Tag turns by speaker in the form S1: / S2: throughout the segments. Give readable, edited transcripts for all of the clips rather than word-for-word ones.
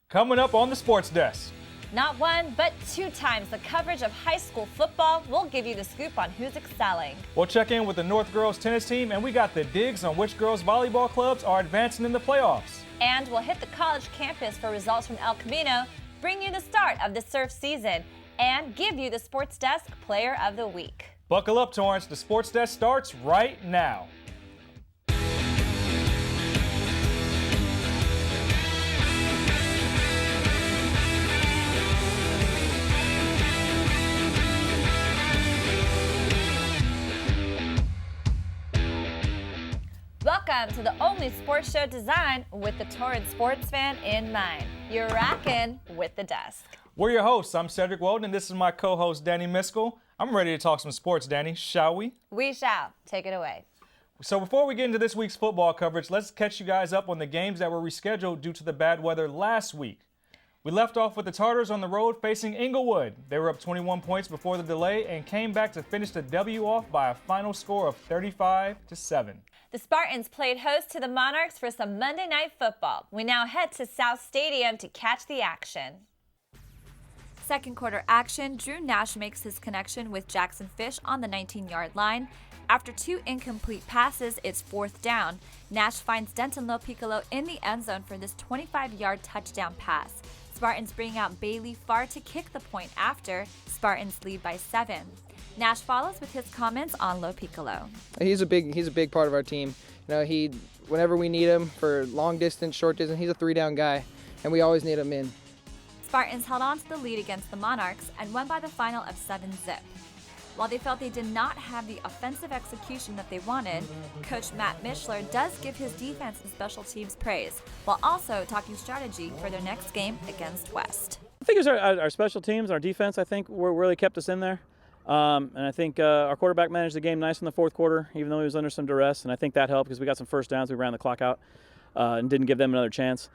S1: Coming up on the Sports Desk.
S2: Not one, but 2 times the coverage of high school football. We'll give you the scoop on who's excelling.
S1: We'll check in with the North girls tennis team, and we got the digs on which girls volleyball clubs are advancing in the playoffs.
S2: And we'll hit the college campus for results from El Camino, bring you the start of the surf season, and give you the Sports Desk Player of the Week.
S1: Buckle up, Torrance. The Sports Desk starts right now.
S2: Welcome to the only sports show designed with the Torrance sports fan in mind. You're rocking with the desk.
S1: We're your hosts. I'm Cedric, Welton, and this is my co-host, Dani Miskell. I'm ready to talk some sports, Dani. Shall we?
S2: We shall. Take it away.
S1: So before we get into this week's football coverage, let's catch you guys up on the games that were rescheduled due to the bad weather last week. We left off with the Tartars on the road facing Inglewood. They were up 21 points before the delay and came back to finish the W off by a final score of 35-7.
S2: The Spartans played host to the Monarchs for some Monday Night Football. We now head to South Stadium to catch the action. Second quarter action, Drew Nash makes his connection with Jackson Fish on the 19-yard line. After 2 incomplete passes, it's 4th down. Nash finds Denton Lopiccolo in the end zone for this 25-yard touchdown pass. Spartans bring out Bailey Farr to kick the point after. Spartans lead by 7. Nash follows with his comments on Lopiccolo.
S3: He's a big part of our team. You know, whenever we need him for long distance, short distance, he's a 3-down guy, and we always need him in.
S2: Spartans held on to the lead against the Monarchs and won by the final of 7-zip. While they felt they did not have the offensive execution that they wanted, Coach Matt Mishler does give his defense and special teams praise, while also talking strategy for their next game against West.
S4: I think it was our special teams, our defense, I think, really kept us in there. And I think our quarterback managed the game nice in the fourth quarter, even though he was under some duress, and I think that helped because we got some first downs. We ran the clock out and didn't give them another chance.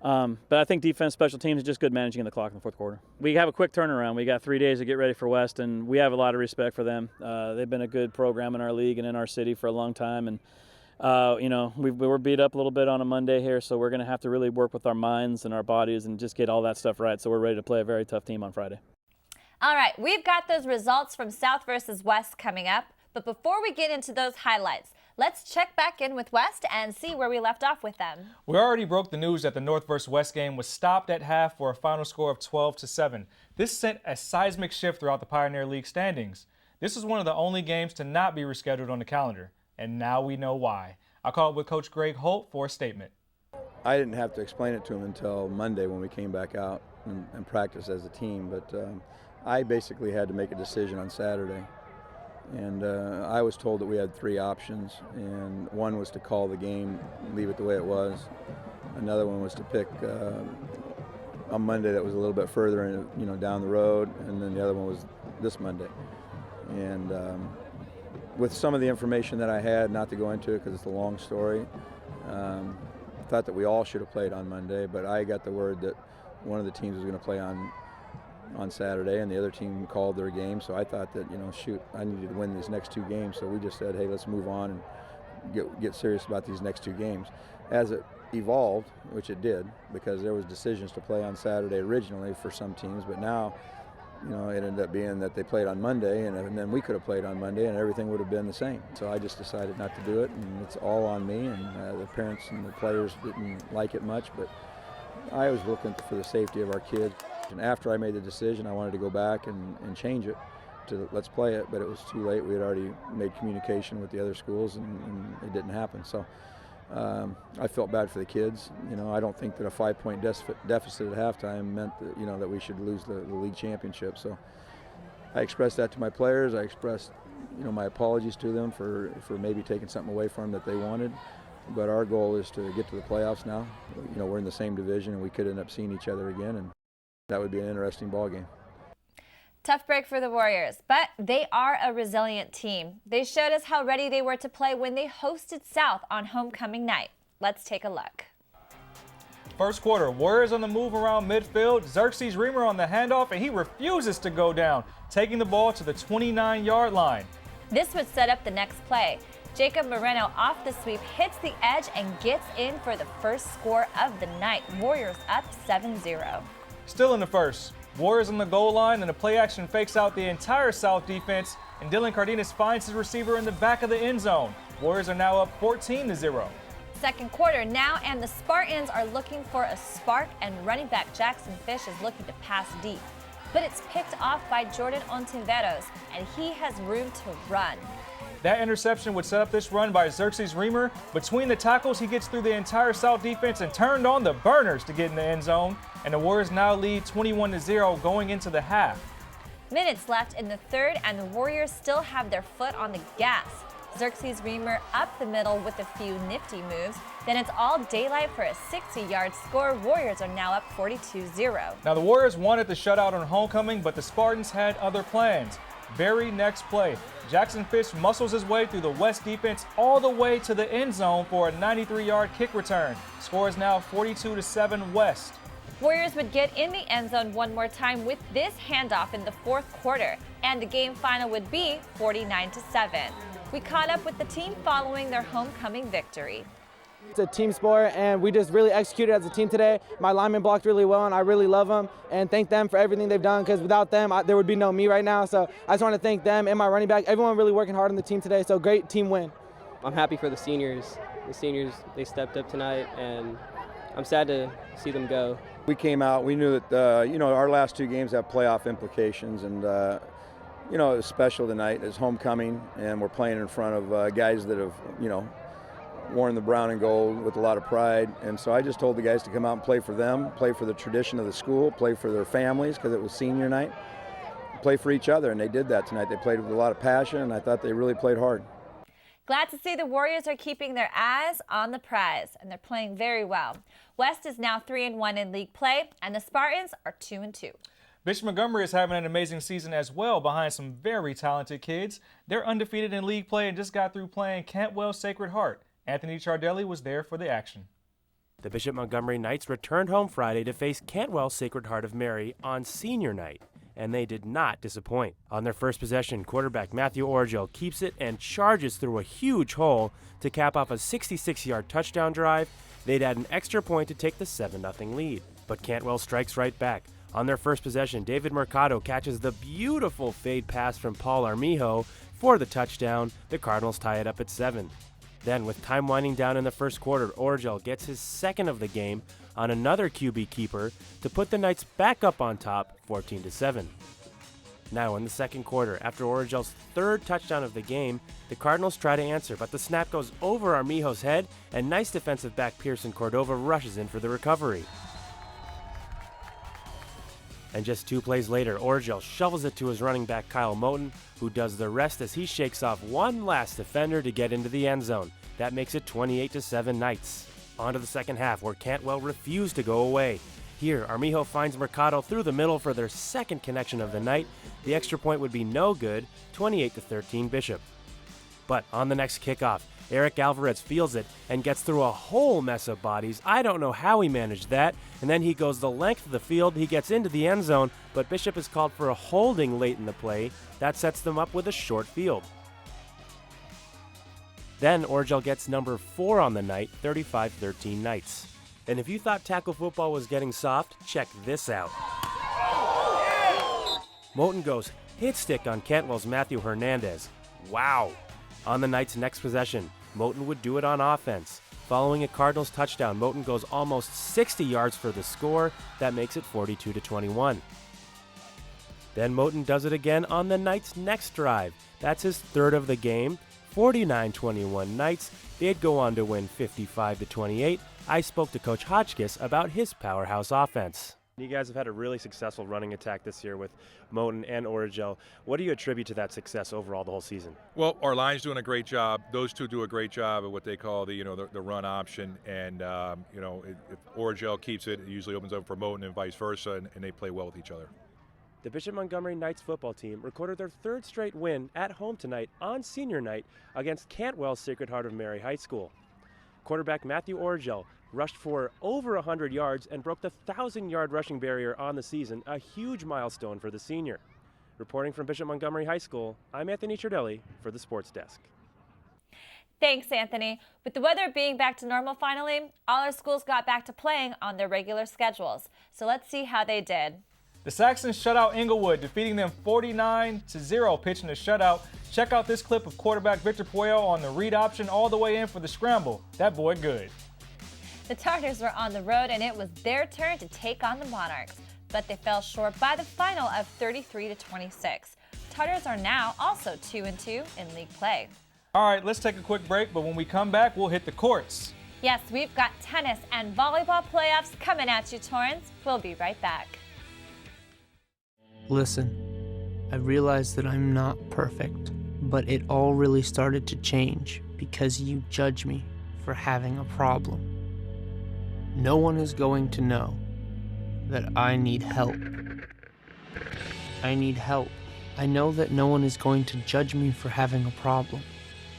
S4: But I think defense, special teams is just good managing the clock in the fourth quarter. We have a quick turnaround. We got 3 days to get ready for West, and we have a lot of respect for them. They've been a good program in our league and in our city for a long time. And, we were beat up a little bit on a Monday here, so we're going to have to really work with our minds and our bodies and just get all that stuff right. So we're ready to play a very tough team on Friday.
S2: All right, we've got those results from South versus West coming up. But before we get into those highlights, let's check back in with West and see where we left off with them.
S1: We already broke the news that the North versus West game was stopped at half for a final score of 12-7. This sent a seismic shift throughout the Pioneer League standings. This is one of the only games to not be rescheduled on the calendar, and now we know why. I called with Coach Greg Holt for a statement.
S5: I didn't have to explain it to him until Monday when we came back out and practiced as a team, but I basically had to make a decision on Saturday. And I was told that we had 3 options, and one was to call the game, leave it the way it was. Another one was to pick a Monday that was a little bit further, down the road, and then the other one was this Monday. And with some of the information that I had, not to go into it because it's a long story, I thought that we all should have played on Monday, but I got the word that one of the teams was going to play on Saturday, and the other team called their game, so I thought that, shoot, I needed to win these next 2 games, so we just said, hey, let's move on and get serious about these next 2 games. As it evolved, which it did, because there was decisions to play on Saturday originally for some teams, but now, it ended up being that they played on Monday, and then we could have played on Monday, and everything would have been the same. So I just decided not to do it, and it's all on me, and the parents and the players didn't like it much, but I was looking for the safety of our kids. And after I made the decision, I wanted to go back and change it to let's play it, but it was too late. We had already made communication with the other schools, and it didn't happen. So I felt bad for the kids. I don't think that a 5-point deficit at halftime meant that, that we should lose the league championship. So I expressed that to my players. I expressed, my apologies to them for maybe taking something away from them that they wanted. But our goal is to get to the playoffs now. We're in the same division, and we could end up seeing each other again, and that would be an interesting ball game.
S2: Tough break for the Warriors, but they are a resilient team. They showed us how ready they were to play when they hosted South on homecoming night. Let's take a look.
S1: First quarter, Warriors on the move around midfield. Xerxes Reamer on the handoff, and he refuses to go down, taking the ball to the 29-yard line.
S2: This would set up the next play. Jacob Moreno off the sweep hits the edge and gets in for the first score of the night. Warriors up 7-0.
S1: Still in the first. Warriors on the goal line, and the play action fakes out the entire South defense, and Dylan Cardenas finds his receiver in the back of the end zone. Warriors are now up 14-0.
S2: Second quarter now, and the Spartans are looking for a spark, and running back Jackson Fish is looking to pass deep. But it's picked off by Jordan Ontiveros, and he has room to run.
S1: That interception would set up this run by Xerxes Reamer. Between the tackles, he gets through the entire South defense and turned on the burners to get in the end zone. And the Warriors now lead 21-0 going into the half.
S2: Minutes left in the third, and the Warriors still have their foot on the gas. Xerxes Reamer up the middle with a few nifty moves. Then it's all daylight for a 60-yard score. Warriors are now up 42-0.
S1: Now the Warriors wanted the shutout on homecoming, but the Spartans had other plans. Very next play, Jackson Fish muscles his way through the West defense all the way to the end zone for a 93-yard kick return. Score is now 42-7 West.
S2: Warriors would get in the end zone one more time with this handoff in the fourth quarter, and the game final would be 49-7. We caught up with the team following their homecoming victory.
S6: It's a team sport, and we just really executed as a team today. My linemen blocked really well, and I really love them and thank them for everything they've done, because without them, there would be no me right now. So I just want to thank them and my running back. Everyone really working hard on the team today, so great team win.
S7: I'm happy for the seniors. The seniors, they stepped up tonight, and I'm sad to see them go.
S5: We came out, we knew that, our last two games have playoff implications, and, it was special tonight. It's homecoming, and we're playing in front of guys that have, worn the brown and gold with a lot of pride. And so I just told the guys to come out and play for them, play for the tradition of the school, play for their families because it was senior night, play for each other, and they did that tonight. They played with a lot of passion, and I thought they really played hard.
S2: Glad to see the Warriors are keeping their eyes on the prize, and they're playing very well. West is now 3-1 in league play, and the Spartans are 2-2.
S1: Bishop Montgomery is having an amazing season as well behind some very talented kids. They're undefeated in league play and just got through playing Cantwell Sacred Heart. Anthony Chardelli was there for the action.
S8: The Bishop Montgomery Knights returned home Friday to face Cantwell Sacred Heart of Mary on senior night, and they did not disappoint. On their first possession, quarterback Matthew Orgel keeps it and charges through a huge hole to cap off a 66-yard touchdown drive. They'd add an extra point to take the 7-0 lead. But Cantwell strikes right back. On their first possession, David Mercado catches the beautiful fade pass from Paul Armijo for the touchdown. The Cardinals tie it up at 7. Then, with time winding down in the first quarter, Orgel gets his second of the game on another QB keeper to put the Knights back up on top, 14-7. Now in the second quarter, after Orgel's third touchdown of the game, the Cardinals try to answer, but the snap goes over Armijo's head, and nice defensive back Pearson Cordova rushes in for the recovery. And just 2 plays later, Orgel shovels it to his running back Kyle Moten, who does the rest as he shakes off one last defender to get into the end zone. That makes it 28-7 Knights. On to the second half, where Cantwell refused to go away. Here, Armijo finds Mercado through the middle for their second connection of the night. The extra point would be no good, 28-13 Bishop. But on the next kickoff, Eric Alvarez fields it and gets through a whole mess of bodies. I don't know how he managed that. And then he goes the length of the field. He gets into the end zone, but Bishop is called for a holding late in the play. That sets them up with a short field. Then Orgel gets number 4 on the night, 35-13 Knights. And if you thought tackle football was getting soft, check this out. Moten goes hit stick on Cantwell's Matthew Hernandez. Wow. On the Knights' next possession, Moten would do it on offense. Following a Cardinals touchdown, Moten goes almost 60 yards for the score. That makes it 42-21. Then Moten does it again on the Knights' next drive. That's his third of the game. 49-21 Knights. They'd go on to win 55-28. I spoke to Coach Hotchkiss about his powerhouse offense. You guys have had a really successful running attack this year with Moten and Orgel. What do you attribute to that success overall the whole season?
S9: Well, our line's doing a great job. Those two do a great job at what they call the run option. And if Orgel keeps it, it usually opens up for Moten and vice versa, and they play well with each other.
S8: The Bishop Montgomery Knights football team recorded their third straight win at home tonight on senior night against Cantwell Sacred Heart of Mary High School. Quarterback Matthew Orgel rushed for over 100 yards and broke the 1,000-yard rushing barrier on the season, a huge milestone for the senior. Reporting from Bishop Montgomery High School, I'm Anthony Chardelli for the Sports Desk.
S2: Thanks, Anthony. With the weather being back to normal finally, all our schools got back to playing on their regular schedules. So let's see how they did.
S1: The Saxons shut out Inglewood, defeating them 49-0, pitching a shutout. Check out this clip of quarterback Victor Puello on the read option all the way in for the scramble. That boy good.
S2: The Tartars were on the road, and it was their turn to take on the Monarchs, but they fell short by the final of 33-26. Tartars are now also 2-2 in league play.
S1: All right, let's take a quick break, but when we come back, we'll hit the courts.
S2: Yes, we've got tennis and volleyball playoffs coming at you, Torrance. We'll be right back.
S10: Listen, I realize that I'm not perfect, but it all really started to change because you judge me for having a problem. No one is going to know that I need help. I need help. I know that no one is going to judge me for having a problem.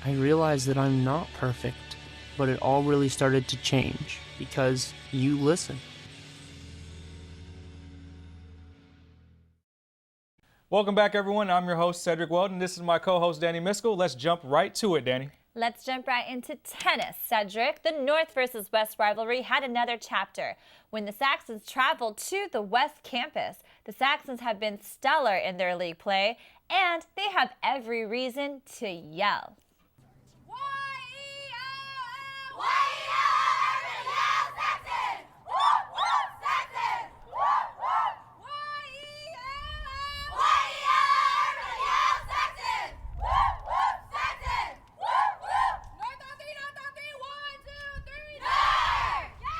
S10: I realize that I'm not perfect, but it all really started to change because you listen.
S1: Welcome back, everyone. I'm your host, Cedric Welton. This is my co-host, Dani Miskell. Let's jump right to it, Dani.
S2: Let's jump right into tennis, Cedric. The North versus West rivalry had another chapter. When the Saxons traveled to the West campus, the Saxons have been stellar in their league play, and they have every reason to yell.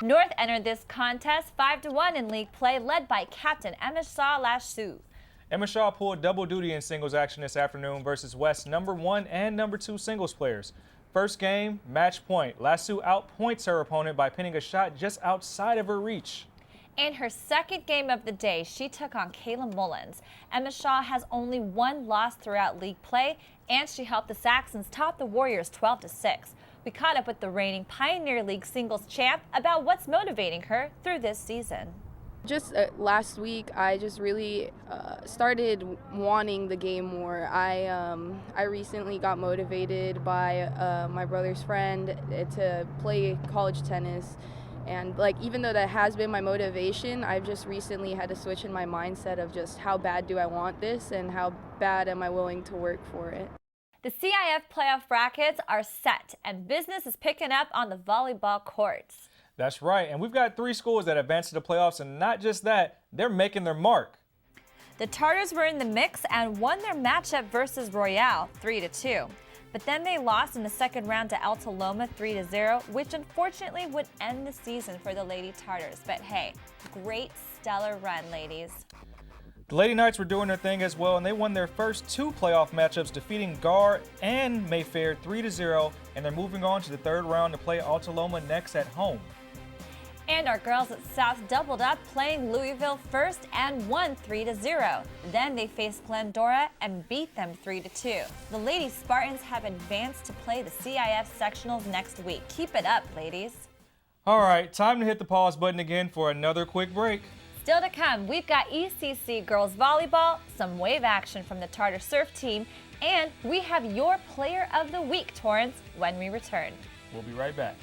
S2: North entered this contest 5-1 in league play, led by captain Miskell Lassu.
S1: Miskell pulled double duty in singles action this afternoon versus West's #1 and #2 singles players. First game, match point. Lassu outpoints her opponent by pinning a shot just outside of her reach.
S2: In her second game of the day, she took on Kayla Mullins. Miskell has only one loss throughout league play, and she helped the Saxons top the Warriors 12-6. We caught up with the reigning Pioneer League singles champ about what's motivating her through this season.
S11: Just last week, I just really started wanting the game more. I recently got motivated by my brother's friend to play college tennis. And even though that has been my motivation, I've just recently had to switch in my mindset of just how bad do I want this and how bad am I willing to work for it.
S2: The CIF playoff brackets are set, and business is picking up on the volleyball courts.
S1: That's right, and we've got 3 schools that advanced to the playoffs, and not just that, they're making their mark.
S2: The Tartars were in the mix and won their matchup versus Royale 3-2. But then they lost in the second round to Alta Loma 3-0, which unfortunately would end the season for the Lady Tartars. But hey, great stellar run, ladies.
S1: The Lady Knights were doing their thing as well, and they won their first 2 playoff matchups, defeating Gar and Mayfair 3-0, and they're moving on to the third round to play Alta Loma next at home.
S2: And our girls at South doubled up, playing Louisville first and won 3-0. Then they faced Glendora and beat them 3-2. The Lady Spartans have advanced to play the CIF sectionals next week. Keep it up, ladies.
S1: All right, time to hit the pause button again for another quick break.
S2: Still to come, we've got ECC girls volleyball, some wave action from the Tartar surf team, and we have your player of the week, Torrance, when we return.
S1: We'll be right back.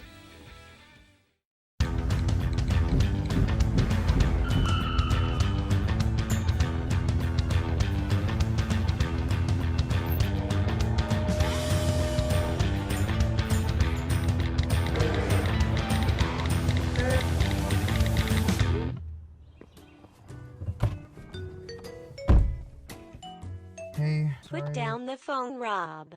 S12: Put down the phone, Rob.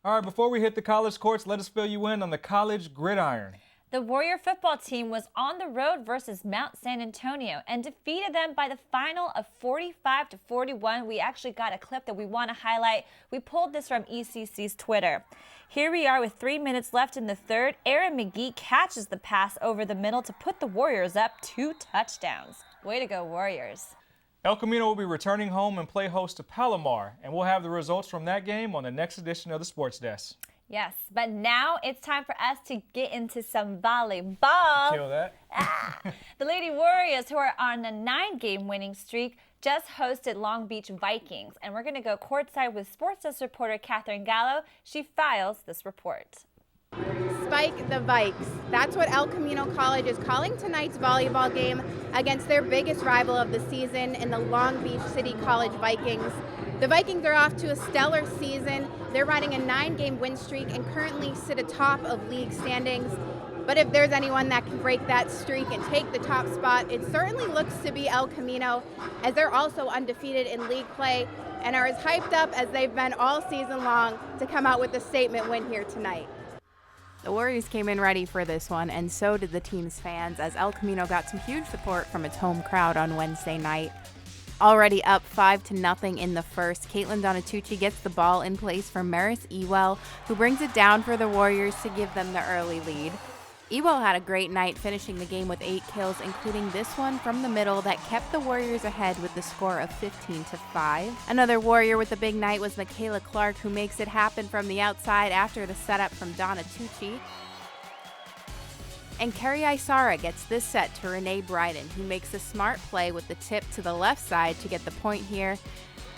S1: All right, before we hit the college courts, let us fill you in on the college gridiron.
S2: The Warrior football team was on the road versus Mount San Antonio and defeated them by the final of 45-41. We actually got a clip that we want to highlight. We pulled this from ECC's Twitter. Here we are with 3 minutes left in the third. Aaron McGee catches the pass over the middle to put the Warriors up 2 touchdowns. Way to go, Warriors.
S1: El Camino will be returning home and play host to Palomar, and we'll have the results from that game on the next edition of the Sports Desk.
S2: Yes, but now it's time for us to get into some volleyball.
S1: Kill that.
S2: The Lady Warriors, who are on a 9-game winning streak, just hosted Long Beach Vikings. And we're going to go courtside with SportsDesk reporter Catherine Gallo. She files this report.
S13: Spike the Vikes. That's what El Camino College is calling tonight's volleyball game against their biggest rival of the season in the Long Beach City College Vikings. The Vikings are off to a stellar season. They're riding a 9-game win streak and currently sit atop of league standings. But if there's anyone that can break that streak and take the top spot, it certainly looks to be El Camino, as they're also undefeated in league play and are as hyped up as they've been all season long to come out with a statement win here tonight.
S14: The Warriors came in ready for this one, and so did the team's fans, as El Camino got some huge support from its home crowd on Wednesday night. Already up 5-0 in the first, Caitlin Donatucci gets the ball in place for Maris Ewell, who brings it down for the Warriors to give them the early lead. Ewell had a great night, finishing the game with 8 kills, including this one from the middle that kept the Warriors ahead with the score of 15-5. Another Warrior with a big night was Michaela Clark, who makes it happen from the outside after the setup from Donatucci. And Kerry Isara gets this set to Renee Bryden, who makes a smart play with the tip to the left side to get the point here.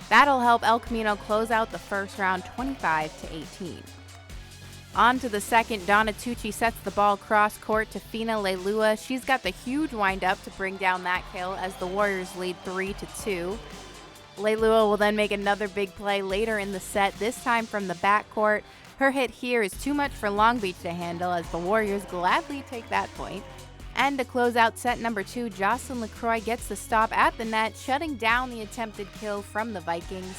S14: That'll help El Camino close out the first round 25-18. On to the second, Donatucci sets the ball cross court to Fina Leilua. She's got the huge wind-up to bring down that kill as the Warriors lead 3-2. Leilua will then make another big play later in the set, this time from the backcourt. Her hit here is too much for Long Beach to handle, as the Warriors gladly take that point. And to close out set number 2, Jocelyn LaCroix gets the stop at the net, shutting down the attempted kill from the Vikings.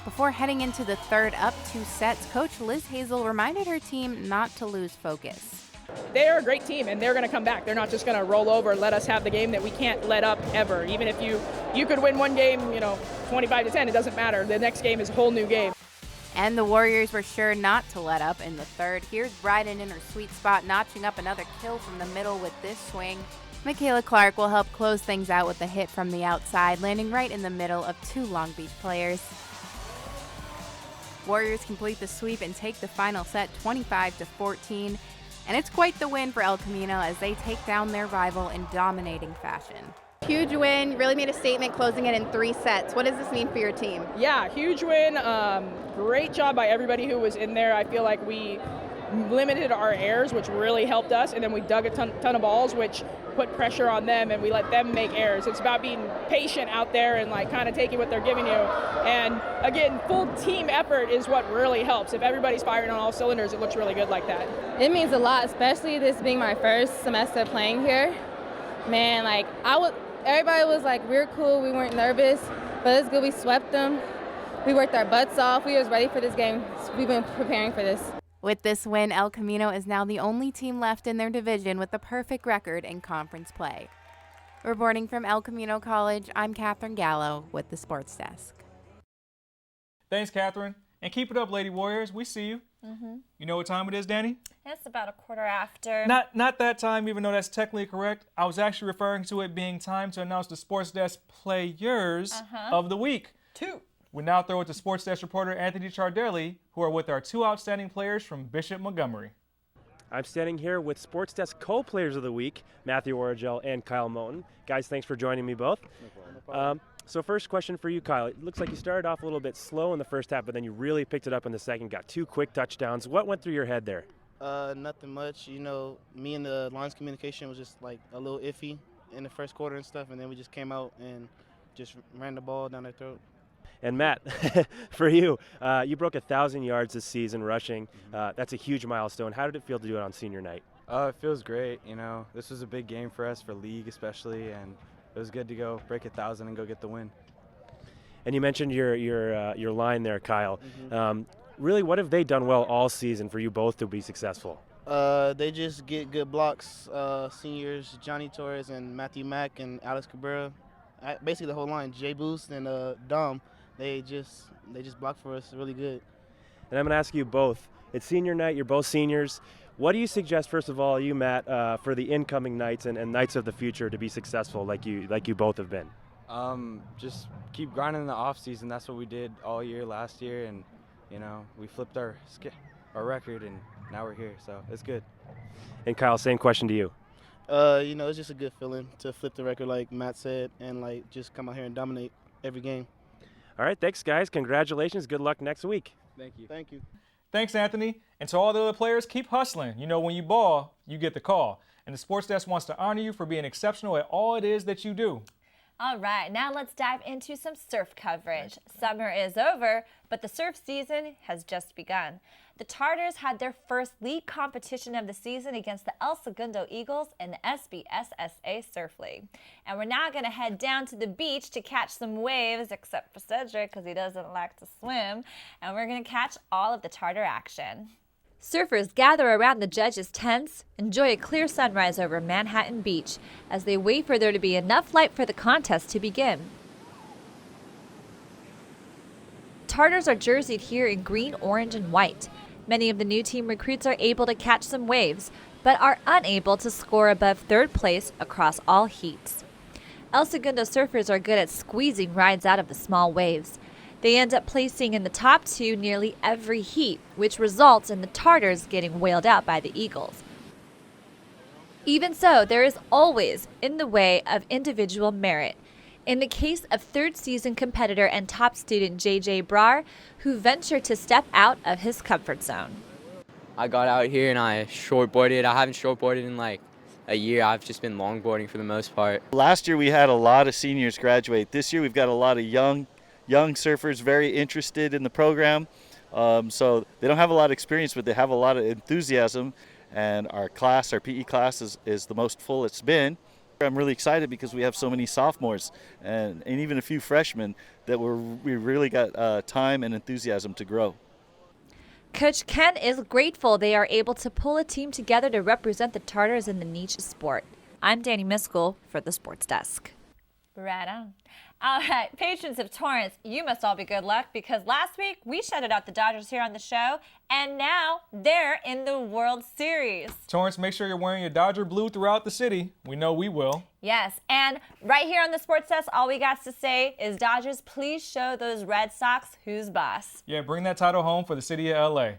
S14: Before heading into the third up 2 sets, Coach Liz Hazel reminded her team not to lose focus.
S15: They're a great team, and they're going to come back. They're not just going to roll over and let us have the game that we can't let up ever. Even if you could win one game, 25-10, it doesn't matter. The next game is a whole new game.
S14: And the Warriors were sure not to let up in the third. Here's Bryden in her sweet spot, notching up another kill from the middle with this swing. Michaela Clark will help close things out with a hit from the outside, landing right in the middle of 2 Long Beach players. Warriors complete the sweep and take the final set 25-14. And it's quite the win for El Camino as they take down their rival in dominating fashion.
S13: Huge win, really made a statement closing it in 3 sets. What does this mean for your team?
S15: Yeah, huge win. Great job by everybody who was in there. I feel like we limited our errors, which really helped us, and then we dug a ton of balls, which put pressure on them, and we let them make errors. It's about being patient out there and kind of taking what they're giving you. And again, full team effort is what really helps. If everybody's firing on all cylinders, it looks really good like that.
S16: It means a lot, especially this being my first semester playing here. Man, everybody was like, we're cool, we weren't nervous, but it's good we swept them. We worked our butts off. We was ready for this game. We've been preparing for this.
S14: With this win, El Camino is now the only team left in their division with a perfect record in conference play. Reporting from El Camino College, I'm Catherine Gallo with the Sports Desk.
S1: Thanks, Catherine. And keep it up, Lady Warriors. We see you. You know what time it is, Dani?
S2: It's about a quarter after.
S1: Not that time, even though that's technically correct. I was actually referring to it being time to announce the Sports Desk players of the week.
S2: 2.
S1: We now throw it to Sports Desk reporter Anthony Chardelli, who are with our 2 outstanding players from Bishop Montgomery.
S8: I'm standing here with Sports Desk co-players of the week, Matthew Origel and Kyle Moten. Guys, thanks for joining me both. No problem. So first question for you, Kyle. It looks like you started off a little bit slow in the first half, but then you really picked it up in the second, got 2 quick touchdowns. What went through your head there?
S17: Nothing much. Me and the lines communication was just a little iffy in the first quarter and stuff, and then we just came out and just ran the ball down their throat.
S8: And Matt, for you, you broke 1,000 yards this season rushing. That's a huge milestone. How did it feel to do it on senior night?
S18: It feels great. This was a big game for us, for league especially, and it was good to go break 1,000 and go get the win.
S8: And you mentioned your line there, Kyle. Really, what have they done well all season for you both to be successful?
S17: They just get good blocks. Seniors Johnny Torres and Matthew Mack and Alex Cabrera, basically the whole line, Jay Boost and Dom. They just block for us really good.
S8: And I'm going to ask you both. It's senior night. You're both seniors. What do you suggest, first of all, you, Matt, for the incoming nights and nights of the future to be successful like you both have been?
S18: Just keep grinding in the off season. That's what we did all year last year, and we flipped our our record, and now we're here, so it's good.
S8: And Kyle, same question to you.
S17: You know, it's just a good feeling to flip the record like Matt said and like just come out here and dominate every game.
S8: All right, thanks guys. Congratulations. Good luck next week.
S17: Thank you. Thank you.
S1: Thanks, Anthony. And to all the other players, keep hustling. You know, when you ball, you get the call. And the Sports Desk wants to honor you for being exceptional at all it is that you do.
S2: All right, now let's dive into some surf coverage. Summer is over, but the surf season has just begun. The Tartars had their first league competition of the season against the El Segundo Eagles in the SBSSA Surf League. And we're now going to head down to the beach to catch some waves, except for Cedric because he doesn't like to swim. And we're going to catch all of the Tartar action. Surfers gather around the judges' tents, enjoy a clear sunrise over Manhattan Beach as they wait for there to be enough light for the contest to begin. Tartars are jerseyed here in green, orange, and white. Many of the new team recruits are able to catch some waves, but are unable to score above third place across all heats. El Segundo surfers are good at squeezing rides out of the small waves. They end up placing in the top two nearly every heat, which results in the Tartars getting whaled out by the Eagles. Even so, there is always in the way of individual merit. In the case of third season competitor and top student JJ Brar, who ventured to step out of his comfort zone.
S19: I got out here and I shortboarded. I haven't shortboarded in like a year. I've just been longboarding for the most part.
S20: Last year we had a lot of seniors graduate. This year we've got a lot of young surfers very interested in the program. So they don't have a lot of experience, but they have a lot of enthusiasm. And our PE class is the most full it's been. I'm really excited because we have so many sophomores and even a few freshmen that we really got time and enthusiasm to grow.
S2: Coach Ken is grateful they are able to pull a team together to represent the Tartars in the niche sport. I'm Dani Miskell for the Sports Desk. Right on. All right, patrons of Torrance, you must all be good luck because last week we shouted out the Dodgers here on the show, and now they're in the World Series.
S1: Torrance, make sure you're wearing your Dodger blue throughout the city. We know we will.
S2: Yes, and right here on the Sports Desk, all we got to say is Dodgers, please show those Red Sox who's boss.
S1: Yeah, bring that title home for the city of LA.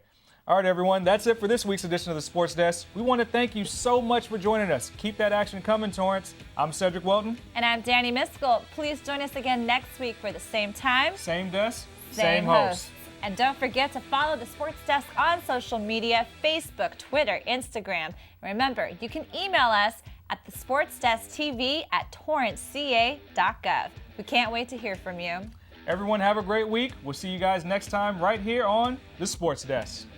S1: All right, everyone, that's it for this week's edition of the Sports Desk. We want to thank you so much for joining us. Keep that action coming, Torrance. I'm Cedric Welton.
S2: And I'm Dani Miskell. Please join us again next week for the same time,
S1: same desk, same host.
S2: And don't forget to follow the Sports Desk on social media, Facebook, Twitter, Instagram. Remember, you can email us at thesportsdesktv@torranceca.gov. We can't wait to hear from you.
S1: Everyone have a great week. We'll see you guys next time right here on the Sports Desk.